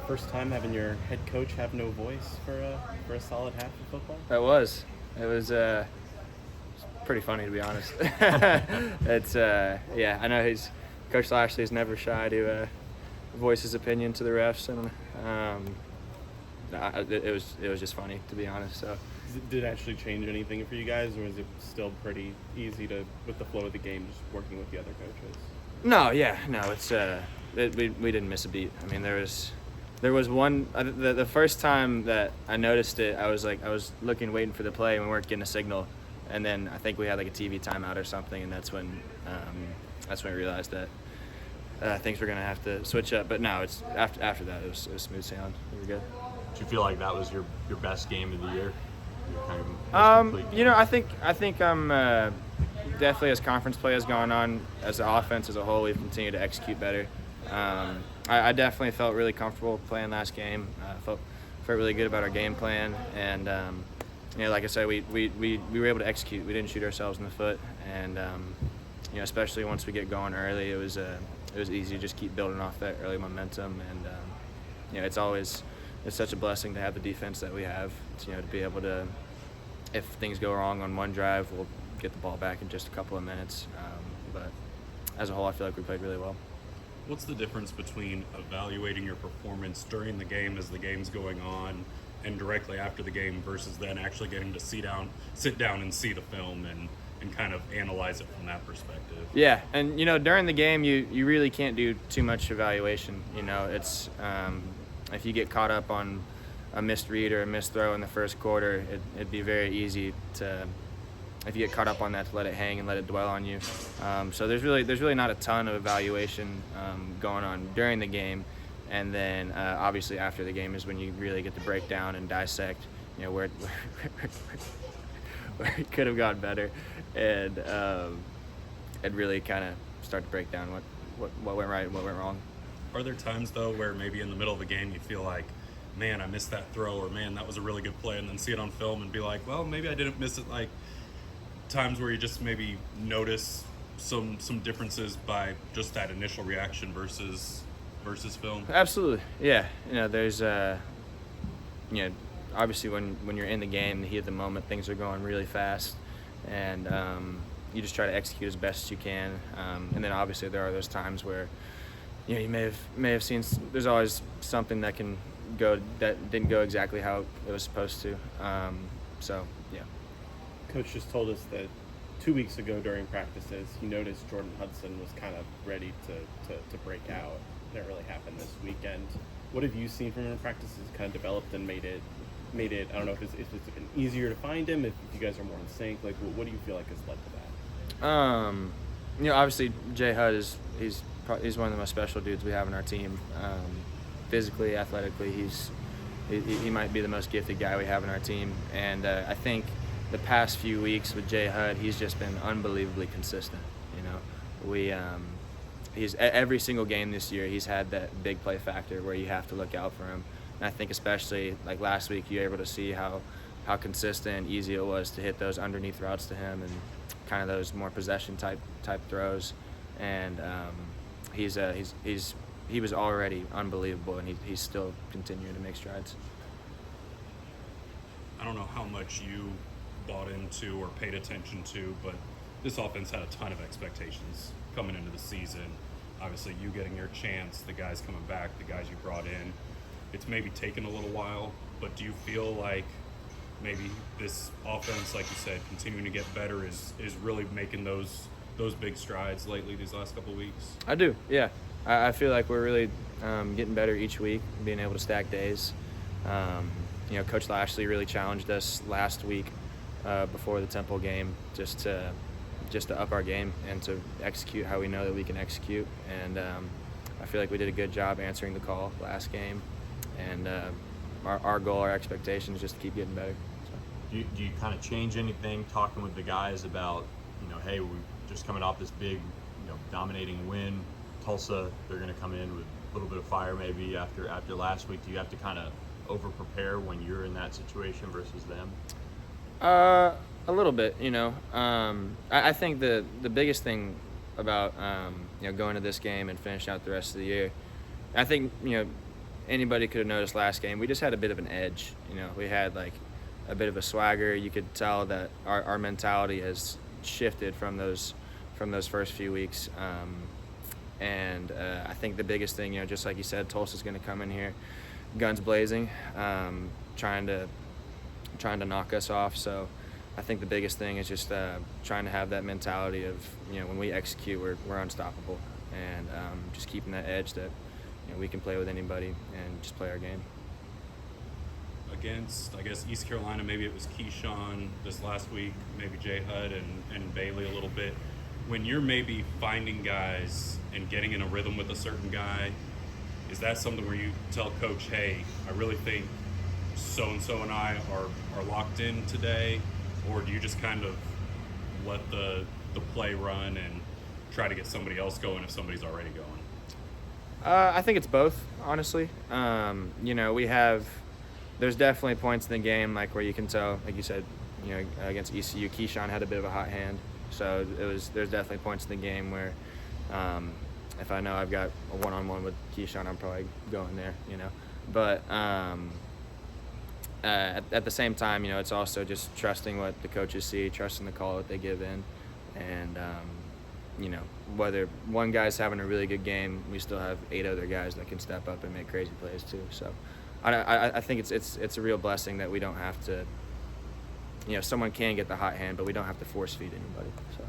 First time having your head coach have no voice for a solid half of football? It was pretty funny, to be honest. It's yeah, I know Coach Lashley is never shy to voice his opinion to the refs, and it was just funny, to be honest. So Did it actually change anything for you guys, or was it still pretty easy with the flow of the game, just working with the other coaches? no, it's we didn't miss a beat. I mean, there was one the first time that I noticed it, I was looking, waiting for the play, and we weren't getting a signal, and then I think we had like a TV timeout or something, and that's when we realized that things were gonna have to switch up. But no, it's after that it was smooth sailing. We were good. Do you feel like that was your best game of the year? Kind of I think I'm definitely, as conference play has gone on, as the offense as a whole, we've continued to execute better. I definitely felt really comfortable playing last game. Felt really good about our game plan, and like I said, we were able to execute. We didn't shoot ourselves in the foot, and especially once we get going early, it was easy to just keep building off that early momentum, and it's such a blessing to have the defense that we have, to be able to, if things go wrong on one drive, we'll get the ball back in just a couple of minutes. But as a whole, I feel like we played really well. What's the difference between evaluating your performance during the game as the game's going on and directly after the game versus then actually getting to sit down and see the film and kind of analyze it from that perspective? Yeah, and during the game you really can't do too much evaluation. It's if you get caught up on a missed read or a missed throw in the first quarter, it'd be very easy to, if you get caught up on that, to let it hang and let it dwell on you. So there's really not a ton of evaluation going on during the game, and then obviously after the game is when you really get to break down and dissect, where it could have gone better, and really kind of start to break down what went right and what went wrong. Are there times, though, where maybe in the middle of the game you feel like, man, I missed that throw, or man, that was a really good play, and then see it on film and be like, well, maybe I didn't miss it? Like times where you just maybe notice some differences by just that initial reaction versus film? Absolutely, yeah. There's obviously when you're in the game, the heat of the moment, things are going really fast, and you just try to execute as best as you can. And then obviously there are those times where you may have seen, there's always something that didn't go exactly how it was supposed to. So yeah. Coach just told us that 2 weeks ago during practices, he noticed Jordan Hudson was kind of ready to break out. Didn't really happen this weekend. What have you seen from him in practices? Kind of developed and made it. I don't know if it's been easier to find him, if you guys are more in sync. Like, what do you feel like has led to that? Obviously Jay Hud he's one of the most special dudes we have in our team. Physically, athletically, he might be the most gifted guy we have in our team, and I think the past few weeks with Jay Hud, he's just been unbelievably consistent. He's every single game this year, he's had that big play factor where you have to look out for him. And I think especially like last week, you were able to see how consistent and easy it was to hit those underneath routes to him and kind of those more possession type throws. And he was already unbelievable, and he's still continuing to make strides. I don't know how much you bought into or paid attention to, but this offense had a ton of expectations coming into the season. Obviously, you getting your chance, the guys coming back, the guys you brought in. It's maybe taken a little while, but do you feel like maybe this offense, like you said, continuing to get better is really making those big strides lately these last couple of weeks? I do, yeah. I feel like we're really getting better each week, being able to stack days. Coach Lashley really challenged us last week before the Temple game just to up our game and to execute how we know that we can execute. And I feel like we did a good job answering the call last game. And our goal, our expectation is just to keep getting better. So. Do you kind of change anything talking with the guys about, hey, we're just coming off this big, dominating win. Tulsa, they're going to come in with a little bit of fire maybe after last week. Do you have to kind of over-prepare when you're in that situation versus them? A little bit, I think the biggest thing about going to this game and finishing out the rest of the year, I think anybody could have noticed last game, we just had a bit of an edge. We had like a bit of a swagger. You could tell that our mentality has shifted from those first few weeks. And I think the biggest thing, just like you said, Tulsa's going to come in here, guns blazing, trying to knock us off. So I think the biggest thing is just trying to have that mentality of, when we execute, we're unstoppable, and just keeping that edge that we can play with anybody and just play our game. Against, I guess, East Carolina, maybe it was Keyshawn this last week, maybe J. Hud and Bailey a little bit. When you're maybe finding guys and getting in a rhythm with a certain guy, is that something where you tell coach, hey, I really think so-and-so and I are locked in today? Or do you just kind of let the play run and try to get somebody else going if somebody's already going? I think it's both, honestly. There's definitely points in the game like where you can tell, like you said, against ECU, Keyshawn had a bit of a hot hand. So there's definitely points in the game where if I know I've got a one-on-one with Keyshawn, I'm probably going there, But at the same time, it's also just trusting what the coaches see, trusting the call that they give in. And, whether one guy's having a really good game, we still have 8 other guys that can step up and make crazy plays too. So I think it's a real blessing that we don't have to, someone can get the hot hand, but we don't have to force feed anybody. So.